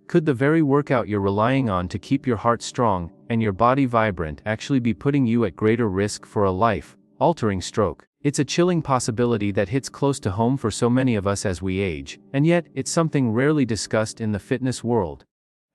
Could the very workout you're relying on to keep your heart strong and your body vibrant actually be putting you at greater risk for a life-altering stroke? It's a chilling possibility that hits close to home for so many of us as we age, and yet, it's something rarely discussed in the fitness world.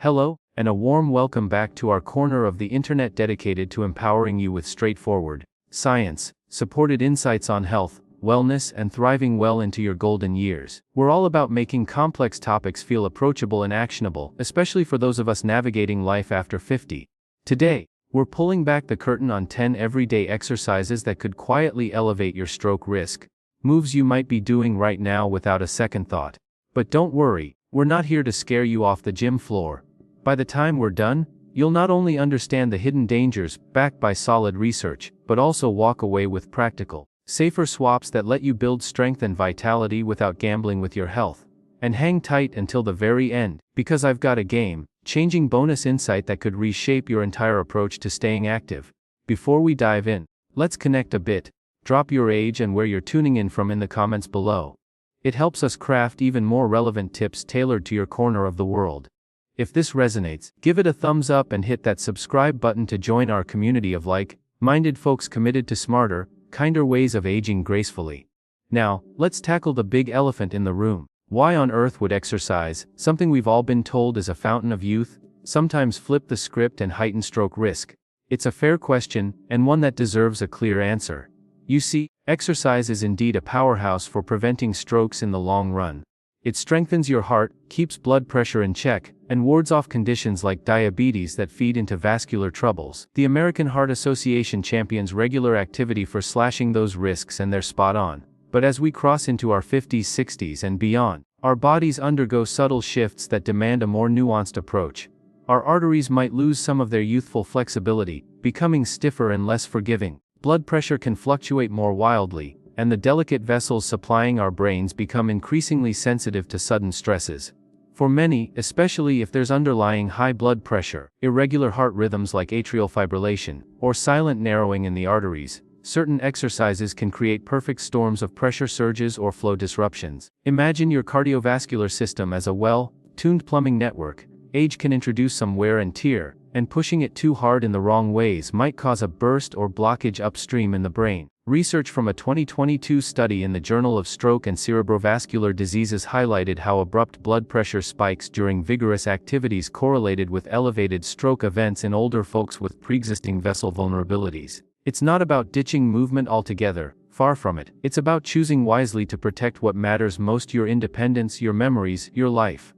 Hello, and a warm welcome back to our corner of the internet dedicated to empowering you with straightforward, science-supported insights on health, wellness, and thriving well into your golden years. We're all about making complex topics feel approachable and actionable, especially for those of us navigating life after 50. Today, we're pulling back the curtain on 10 everyday exercises that could quietly elevate your stroke risk, moves you might be doing right now without a second thought. But don't worry, we're not here to scare you off the gym floor. By the time we're done, you'll not only understand the hidden dangers backed by solid research, but also walk away with practical, safer swaps that let you build strength and vitality without gambling with your health. And hang tight until the very end, because I've got a game-changing bonus insight that could reshape your entire approach to staying active. Before we dive in, let's connect a bit. Drop your age and where you're tuning in from in the comments below. It helps us craft even more relevant tips tailored to your corner of the world. If this resonates, give it a thumbs up and hit that subscribe button to join our community of like-minded folks committed to smarter, kinder ways of aging gracefully. Now, let's tackle the big elephant in the room. Why on earth would exercise, something we've all been told is a fountain of youth, sometimes flip the script and heighten stroke risk? It's a fair question, and one that deserves a clear answer. You see, exercise is indeed a powerhouse for preventing strokes in the long run. It strengthens your heart, keeps blood pressure in check, and wards off conditions like diabetes that feed into vascular troubles. The American Heart Association champions regular activity for slashing those risks, and they're spot on. But as we cross into our 50s, 60s, and beyond, our bodies undergo subtle shifts that demand a more nuanced approach. Our arteries might lose some of their youthful flexibility, becoming stiffer and less forgiving. Blood pressure can fluctuate more wildly, and the delicate vessels supplying our brains become increasingly sensitive to sudden stresses. For many, especially if there's underlying high blood pressure, irregular heart rhythms like atrial fibrillation, or silent narrowing in the arteries, certain exercises can create perfect storms of pressure surges or flow disruptions. Imagine your cardiovascular system as a well-tuned plumbing network. Age can introduce some wear and tear, and pushing it too hard in the wrong ways might cause a burst or blockage upstream in the brain. Research from a 2022 study in the Journal of Stroke and Cerebrovascular Diseases highlighted how abrupt blood pressure spikes during vigorous activities correlated with elevated stroke events in older folks with pre-existing vessel vulnerabilities. It's not about ditching movement altogether, far from it. It's about choosing wisely to protect what matters most: your independence, your memories, your life.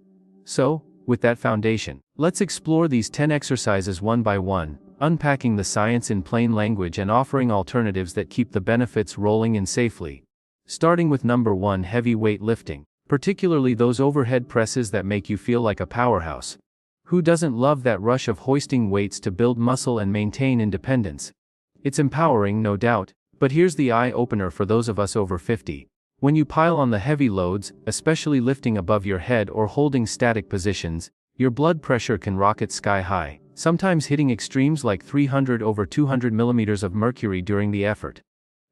So, with that foundation, let's explore these 10 exercises one by one, unpacking the science in plain language and offering alternatives that keep the benefits rolling in safely. Starting with number 1, heavy weight lifting, particularly those overhead presses that make you feel like a powerhouse. Who doesn't love that rush of hoisting weights to build muscle and maintain independence? It's empowering, no doubt, but here's the eye-opener for those of us over 50. When you pile on the heavy loads, especially lifting above your head or holding static positions, your blood pressure can rocket sky high, sometimes hitting extremes like 300 over 200 millimeters of mercury during the effort.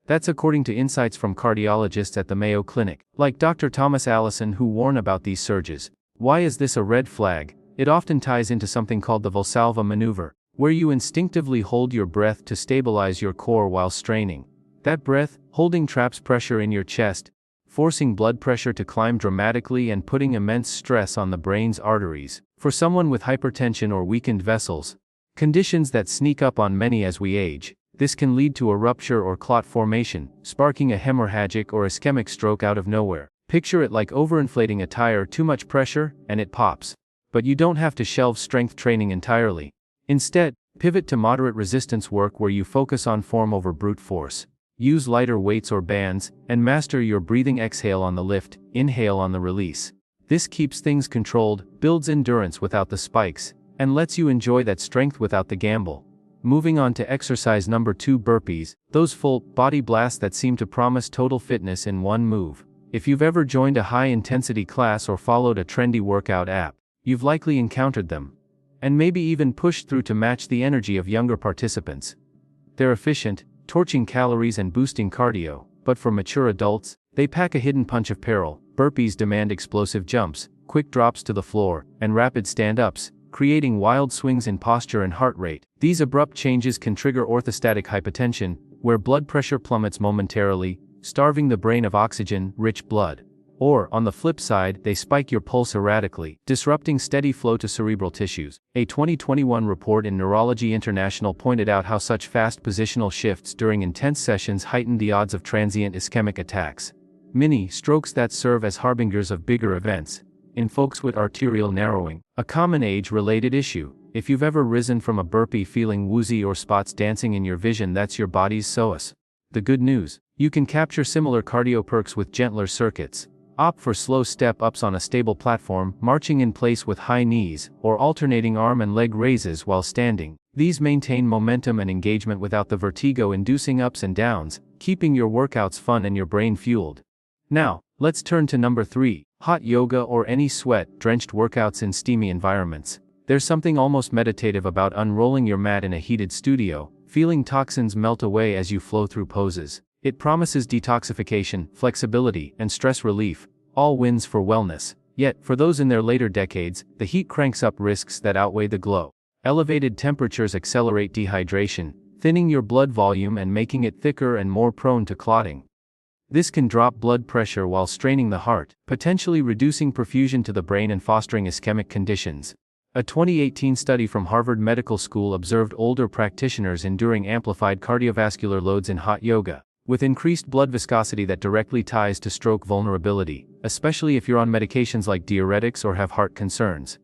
That's according to insights from cardiologists at the Mayo Clinic, like Dr. Thomas Allison, who warn about these surges. Why is this a red flag? It often ties into something called the Valsalva maneuver, where you instinctively hold your breath to stabilize your core while straining. That breath, holding, traps pressure in your chest, forcing blood pressure to climb dramatically and putting immense stress on the brain's arteries. For someone with hypertension or weakened vessels, conditions that sneak up on many as we age, this can lead to a rupture or clot formation, sparking a hemorrhagic or ischemic stroke out of nowhere. Picture it like overinflating a tire: too much pressure, and it pops. But you don't have to shelve strength training entirely. Instead, pivot to moderate resistance work where you focus on form over brute force. Use lighter weights or bands, and master your breathing: exhale on the lift, inhale on the release. This keeps things controlled, builds endurance without the spikes, and lets you enjoy that strength without the gamble. Moving on to exercise number 2, burpees, those full body blasts that seem to promise total fitness in one move. If you've ever joined a high-intensity class or followed a trendy workout app, you've likely encountered them, and maybe even pushed through to match the energy of younger participants. They're efficient, torching calories and boosting cardio, but for mature adults, they pack a hidden punch of peril. Burpees demand explosive jumps, quick drops to the floor, and rapid stand-ups, creating wild swings in posture and heart rate. These abrupt changes can trigger orthostatic hypotension, where blood pressure plummets momentarily, starving the brain of oxygen-rich blood. Or, on the flip side, they spike your pulse erratically, disrupting steady flow to cerebral tissues. A 2021 report in Neurology International pointed out how such fast positional shifts during intense sessions heighten the odds of transient ischemic attacks. Mini strokes that serve as harbingers of bigger events. In folks with arterial narrowing, a common age-related issue. If you've ever risen from a burpee feeling woozy or spots dancing in your vision, that's your body's SOS. The good news: you can capture similar cardio perks with gentler circuits. Opt for slow step-ups on a stable platform, marching in place with high knees, or alternating arm and leg raises while standing. These maintain momentum and engagement without the vertigo-inducing ups and downs, keeping your workouts fun and your brain fueled. Now, let's turn to number 3, hot yoga or any sweat-drenched workouts in steamy environments. There's something almost meditative about unrolling your mat in a heated studio, feeling toxins melt away as you flow through poses. It promises detoxification, flexibility, and stress relief, all wins for wellness. Yet, for those in their later decades, the heat cranks up risks that outweigh the glow. Elevated temperatures accelerate dehydration, thinning your blood volume and making it thicker and more prone to clotting. This can drop blood pressure while straining the heart, potentially reducing perfusion to the brain and fostering ischemic conditions. A 2018 study from Harvard Medical School observed older practitioners enduring amplified cardiovascular loads in hot yoga, with increased blood viscosity that directly ties to stroke vulnerability, especially if you're on medications like diuretics or have heart concerns.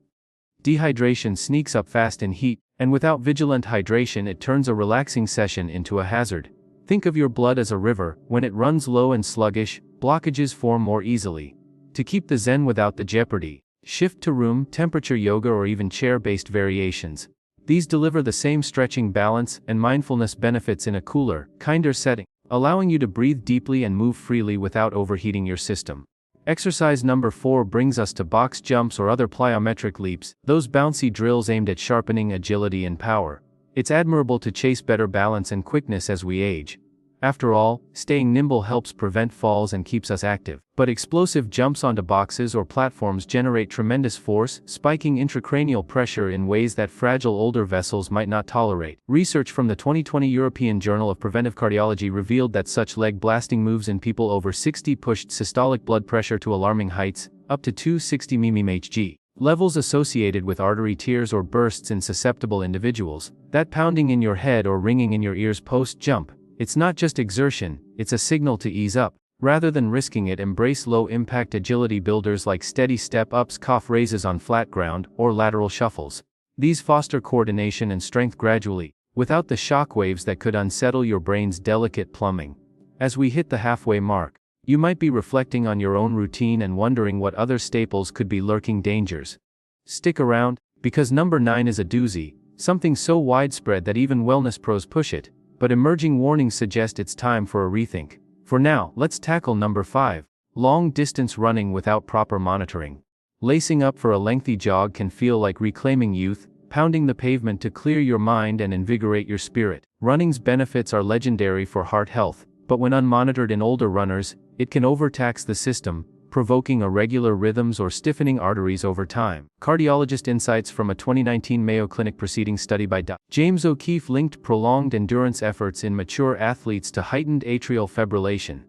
Dehydration sneaks up fast in heat, and without vigilant hydration it turns a relaxing session into a hazard. Think of your blood as a river. When it runs low and sluggish, blockages form more easily. To keep the zen without the jeopardy, shift to room temperature yoga or even chair-based variations. These deliver the same stretching, balance, and mindfulness benefits in a cooler, kinder setting, allowing you to breathe deeply and move freely without overheating your system. Exercise number 4 brings us to box jumps or other plyometric leaps, those bouncy drills aimed at sharpening agility and power. It's admirable to chase better balance and quickness as we age. After all, staying nimble helps prevent falls and keeps us active. But explosive jumps onto boxes or platforms generate tremendous force, spiking intracranial pressure in ways that fragile older vessels might not tolerate. Research from the 2020 European Journal of Preventive Cardiology revealed that such leg-blasting moves in people over 60 pushed systolic blood pressure to alarming heights, up to 260 mmHg. Levels associated with artery tears or bursts in susceptible individuals. That pounding in your head or ringing in your ears post-jump. It's not just exertion, it's a signal to ease up. Rather than risking it, embrace low-impact agility builders like steady step-ups, calf raises on flat ground, or lateral shuffles. These foster coordination and strength gradually, without the shock waves that could unsettle your brain's delicate plumbing. As we hit the halfway mark, you might be reflecting on your own routine and wondering what other staples could be lurking dangers. Stick around, because number 9 is a doozy, something so widespread that even wellness pros push it, but emerging warnings suggest it's time for a rethink. For now, let's tackle number 5, long-distance running without proper monitoring. Lacing up for a lengthy jog can feel like reclaiming youth, pounding the pavement to clear your mind and invigorate your spirit. Running's benefits are legendary for heart health, but when unmonitored in older runners, it can overtax the system, provoking irregular rhythms or stiffening arteries over time. Cardiologist insights from a 2019 Mayo Clinic proceedings study by Dr. James O'Keefe linked prolonged endurance efforts in mature athletes to heightened atrial fibrillation,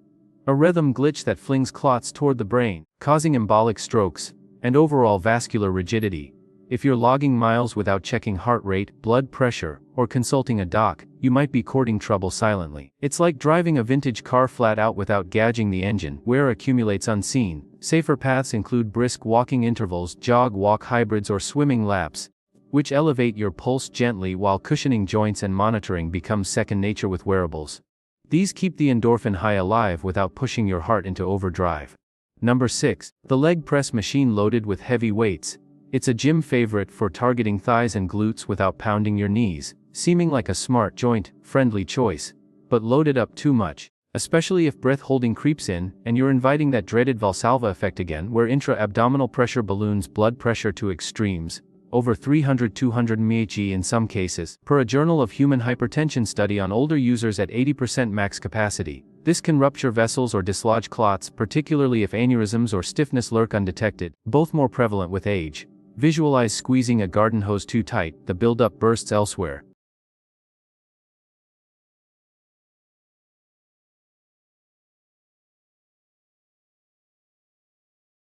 a rhythm glitch that flings clots toward the brain, causing embolic strokes, and overall vascular rigidity. If you're logging miles without checking heart rate, blood pressure, or consulting a doc, you might be courting trouble silently. It's like driving a vintage car flat out without gauging the engine. Wear accumulates unseen. Safer paths include brisk walking intervals, jog-walk hybrids, or swimming laps, which elevate your pulse gently while cushioning joints, and monitoring becomes second nature with wearables. These keep the endorphin high alive without pushing your heart into overdrive. Number 6. The leg press machine loaded with heavy weights. It's a gym favorite for targeting thighs and glutes without pounding your knees, seeming like a smart joint-friendly choice, but loaded up too much, especially if breath holding creeps in, and you're inviting that dreaded Valsalva effect again, where intra-abdominal pressure balloons blood pressure to extremes, over 300-200 mmHg in some cases. Per a Journal of Human Hypertension study on older users at 80% max capacity, This can rupture vessels or dislodge clots, particularly if aneurysms or stiffness lurk undetected, both more prevalent with age. Visualize squeezing a garden hose too tight, the buildup bursts elsewhere.